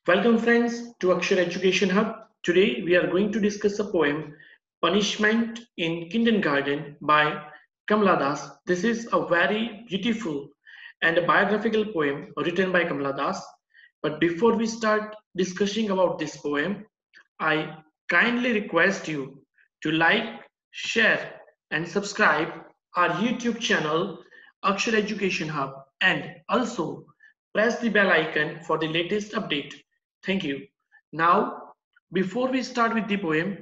Welcome friends to Akshar Education Hub. Today we are going to discuss a poem Punishment in Kindergarten by Kamala Das. This is a very beautiful and a biographical poem written by Kamala Das. But before we start discussing about this poem, I kindly request you to like, share and subscribe our YouTube channel Akshar Education Hub and also press the bell icon for the latest update. Thank you. Now, before we start with the poem,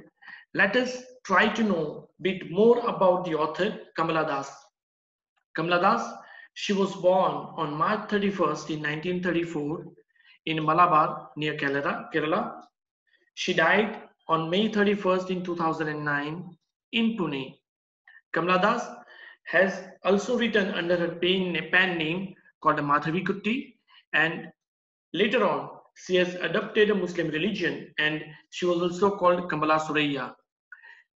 let us try to know a bit more about the author Kamala Das. Kamala Das, she was born on March 31st in 1934 in Malabar near Kerala. She died on May 31st in 2009 in Pune. Kamala Das has also written under her pen name called Madhavi Kutti, and later on she has adopted a Muslim religion and she was also called Kamala Suraya.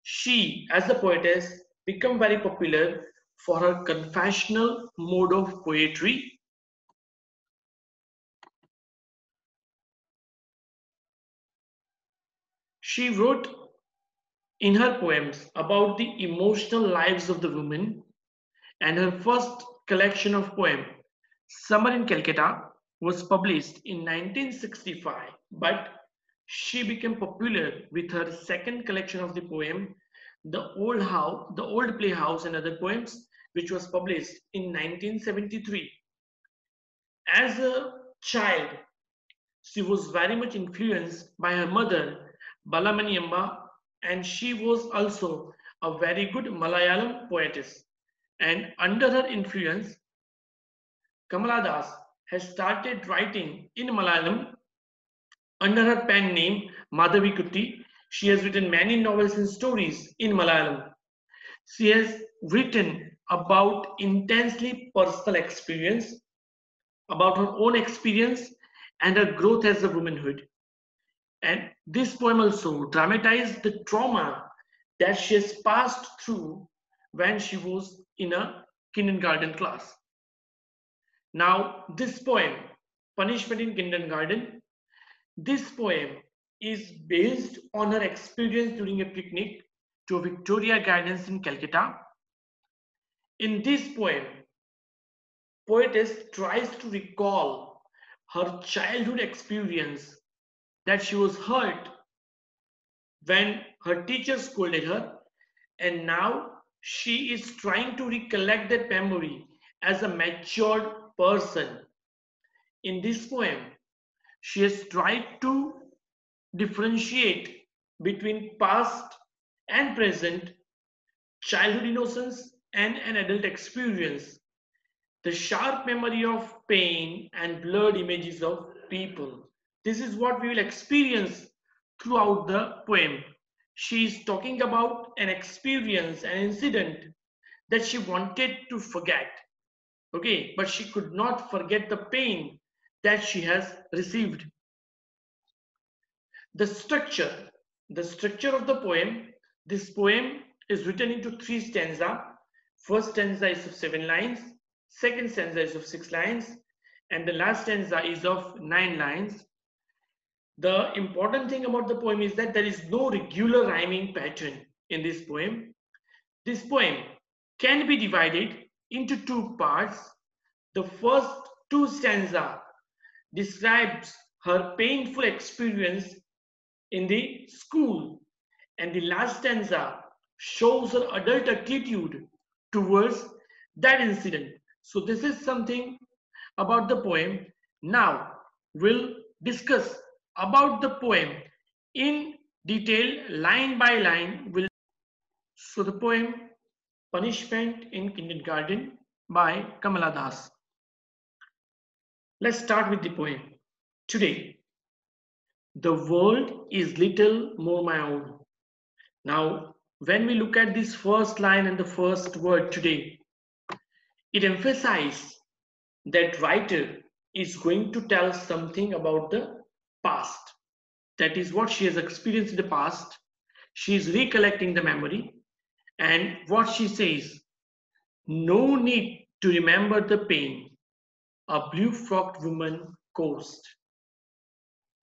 She, as a poetess, became very popular for her confessional mode of poetry. She wrote in her poems about the emotional lives of the women, and her first collection of poems, Summer in Calcutta, was published in 1965, but she became popular with her second collection of the poem, The Old Playhouse and Other Poems, which was published in 1973. As a child, she was very much influenced by her mother, Balamani Amma, and she was also a very good Malayalam poetess. And under her influence, Kamala Das has started writing in Malayalam under her pen name Madhavi Kutti. She has written many novels and stories in Malayalam. She has written about intensely personal experience, about her own experience and her growth as a womanhood. And this poem also dramatized the trauma that she has passed through when she was in a kindergarten class. Now, this poem, Punishment in Kindergarten, this poem is based on her experience during a picnic to Victoria Gardens in Calcutta. In this poem, poetess tries to recall her childhood experience that she was hurt when her teacher scolded her, and now she is trying to recollect that memory as a matured person. In this poem, she has tried to differentiate between past and present, childhood innocence and an adult experience, the sharp memory of pain and blurred images of people. This is what we will experience throughout the poem. She is talking about an experience, an incident that she wanted to forget. Okay, but she could not forget the pain that she has received. The structure, the structure of the poem, this poem is written into three stanzas. First stanza is of 7 lines, second stanza is of 6 lines, and the last stanza is of 9 lines. The important thing about the poem is that there is no regular rhyming pattern in this poem. This poem can be divided into two parts. The first two stanza describes her painful experience in the school, and the last stanza shows her adult attitude towards that incident. So this is something about the poem. Now we'll discuss about the poem in detail, line by line. So the poem Punishment in Kindergarten by Kamala Das. Let's start with the poem. Today, the world is little more my own. Now, when we look at this first line and the first word today, it emphasizes that writer is going to tell something about the past. That is what she has experienced in the past. She is recollecting the memory, and what she says, no need to remember the pain a blue-frocked woman caused.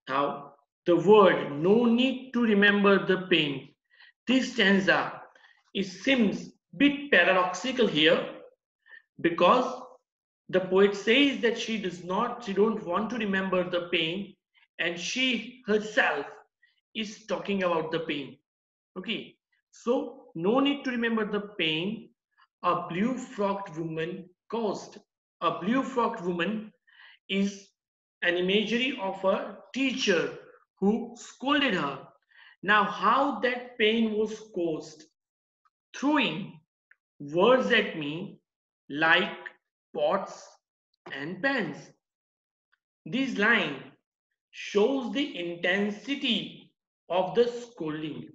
Now, the word no need to remember the pain. This stanza seems bit paradoxical here because the poet says that she don't want to remember the pain, and she herself is talking about the pain. Okay, so no need to remember the pain a blue frocked woman caused. A blue frocked woman is an imagery of a teacher who scolded her. Now, how that pain was caused? Throwing words at me like pots and pans. This line shows the intensity of the scolding.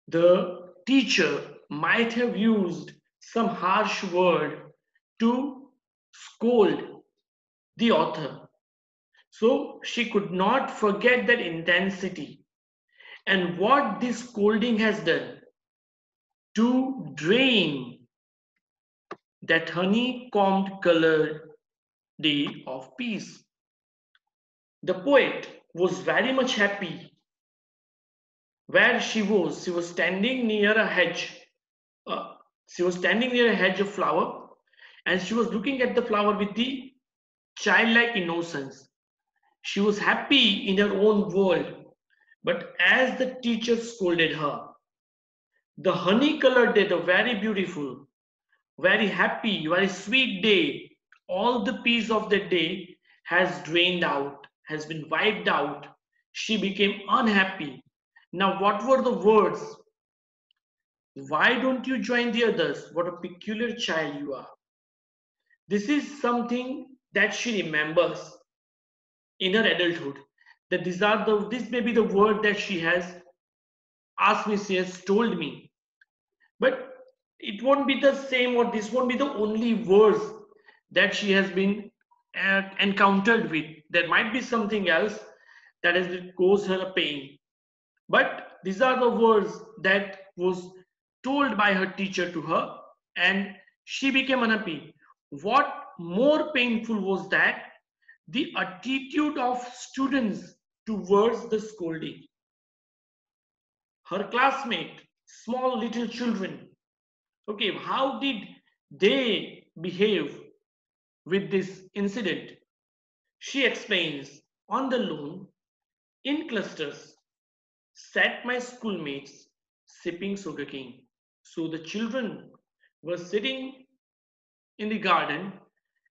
The teacher might have used some harsh word to scold the author. So she could not forget that intensity. And what this scolding has done to drain that honeycombed colored day of peace. The poet was very much happy where she was. She was standing near a hedge. Uh, she was standing near a hedge of flower, and she was looking at the flower with the childlike innocence. She was happy in her own world. But as the teacher scolded her, the honey colored day, the very beautiful, very happy, very sweet day, all the peace of the day has drained out, has been wiped out. She became unhappy. Now, what were the words? Why don't you join the others? What a peculiar child you are. This is something that she remembers in her adulthood. That this may be the word that she has asked me, she has told me. But it won't be the same, or this won't be the only words that she has been encountered with. There might be something else that has caused her pain. But these are the words that was told by her teacher to her, and she became unhappy. What more painful was that the attitude of students towards the scolding. Her classmate, small little children, okay, how did they behave with this incident? She explains, on the lawn, in clusters, sat my schoolmates sipping sugarcane. So the children were sitting in the garden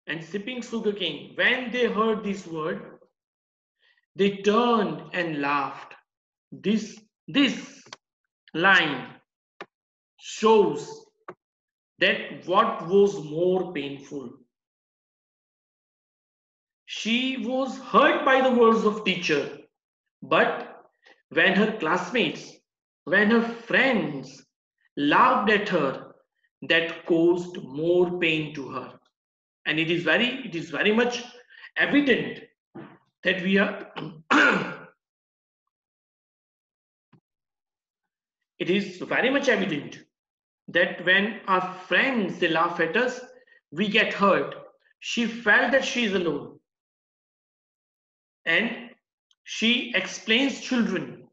and sipping sugarcane. When they heard this word, they turned and laughed. This line shows that what was more painful. She was hurt by the words of teacher, but when her classmates, when her friends laughed at her, that caused more pain to her. And it is very much evident that we are it is very much evident that when our friends they laugh at us, we get hurt. She felt that she is alone, and she explains children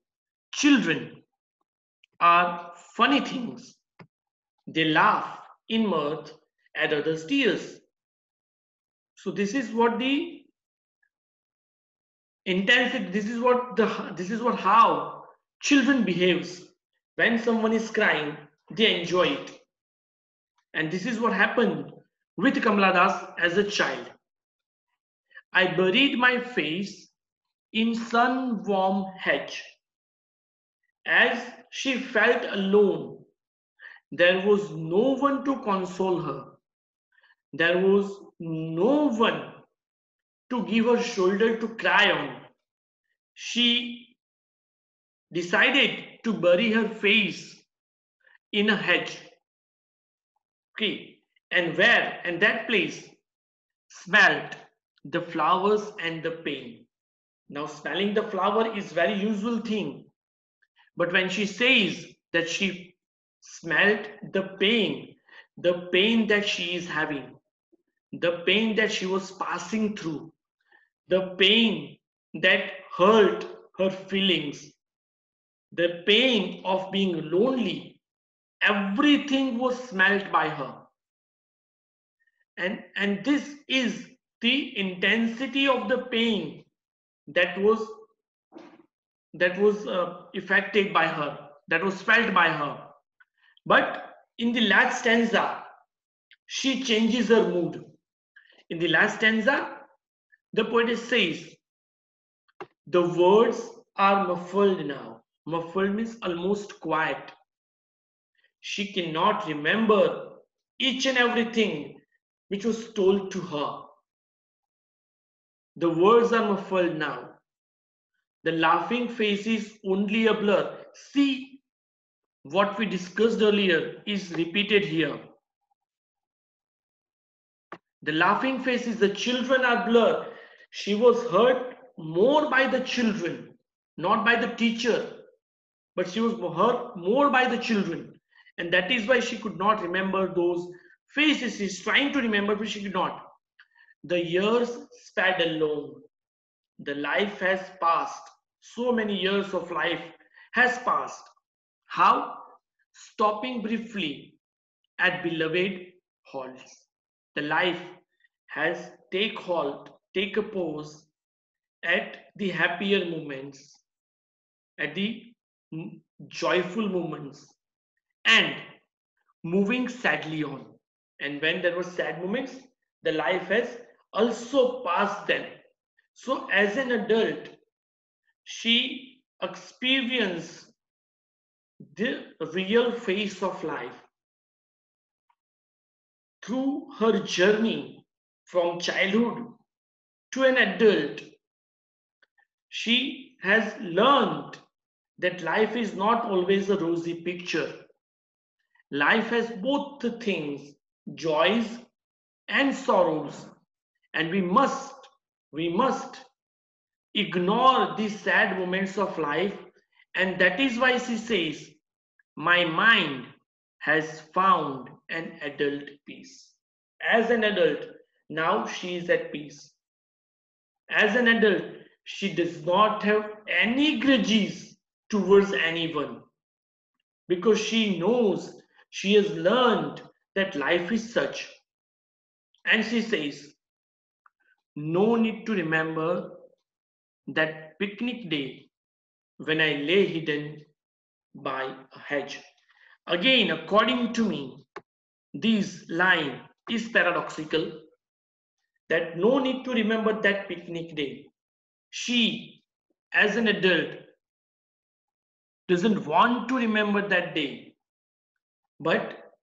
are funny things. They laugh in mirth at others' tears. So this is what the intensity. This is what how children behaves when someone is crying. They enjoy it, and this is what happened with Kamala Das as a child. I buried my face in sun-warm hedge. As she felt alone, there was no one to console her. There was no one to give her shoulder to cry on. She decided to bury her face in a hedge. Okay, and where? And that place smelled the flowers and the pain. Now, smelling the flower is very usual thing. But when she says that she smelt the pain that she is having, the pain that she was passing through, the pain that hurt her feelings, the pain of being lonely, everything was smelt by her. And this is the intensity of the pain that was affected by her, that was felt by her. But in the last stanza, she changes her mood. In the last stanza, the poetess says, the words are muffled now. Muffled means almost quiet. She cannot remember each and everything which was told to her. The words are muffled now. The laughing face is only a blur. See, what we discussed earlier is repeated here. The laughing faces, the children are blurred. She was hurt more by the children, not by the teacher, but she was hurt more by the children. And that is why she could not remember those faces. She's trying to remember, but she could not. The years sped along. The life has passed. So many years of life has passed. How? Stopping briefly at beloved halls. The life has take a pause at the happier moments, at the joyful moments, and moving sadly on. And when there were sad moments, the life has also passed them. So as an adult, she experienced the real face of life through her journey from childhood to an adult. She has learned that life is not always a rosy picture. Life has both the things, joys and sorrows, and we must ignore these sad moments of life. And that is why she says, my mind has found an adult peace. As an adult, now she is at peace. As an adult, she does not have any grudges towards anyone, because she knows, she has learned that life is such. And she says, no need to remember that picnic day when I lay hidden by a hedge. Again, according to me, this line is paradoxical, that no need to remember that picnic day. She, as an adult, doesn't want to remember that day, but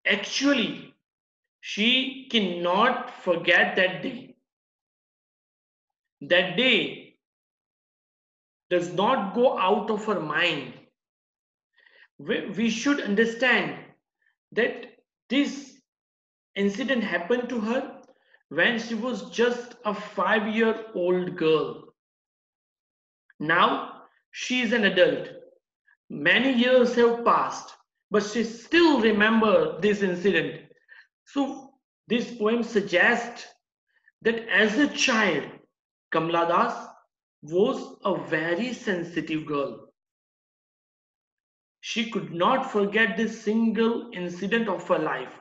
actually, she cannot forget that day. That day does not go out of her mind. We should understand that this incident happened to her when she was just a 5-year-old girl. Now she is an adult. Many years have passed, but she still remembers this incident. So this poem suggests that as a child, Kamala Das was a very sensitive girl. She could not forget this single incident of her life.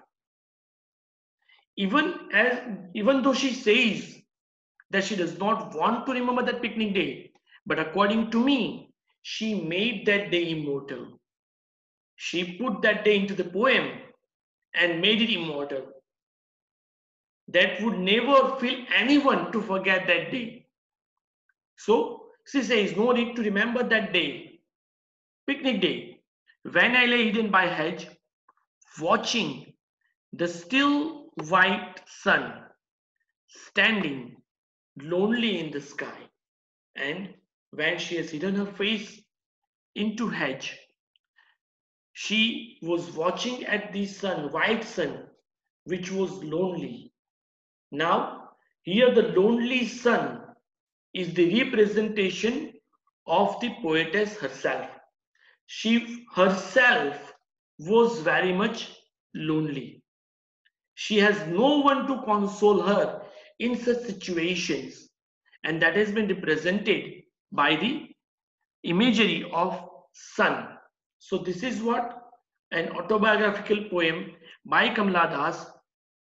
Even though she says that she does not want to remember that picnic day, but according to me, she made that day immortal. She put that day into the poem and made it immortal. That would never feel anyone to forget that day. So she says, no need to remember that day, picnic day, when I lay hidden by hedge, watching the still white sun standing lonely in the sky. And when she has hidden her face into hedge, she was watching at the sun, white sun, which was lonely. Now, here the lonely sun is the representation of the poetess herself. She herself was very much lonely. She has no one to console her in such situations. and that has been represented by the imagery of sun. So this is what an autobiographical poem by Kamala Das,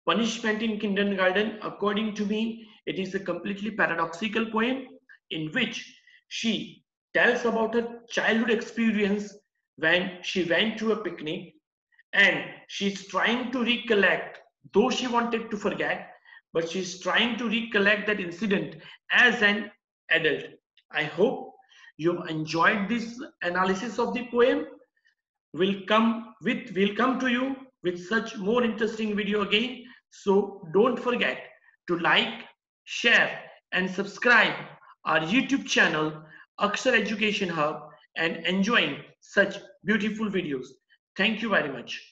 Punishment in Kindergarten. According to me, it is a completely paradoxical poem in which she tells about her childhood experience when she went to a picnic and she's trying to recollect, though she wanted to forget, but she's trying to recollect that incident as an adult. I hope you enjoyed this analysis of the poem. We'll come to you with such more interesting video again. So don't forget to like, share, and subscribe our YouTube channel, Aksar Education Hub, and enjoying such beautiful videos. Thank you very much.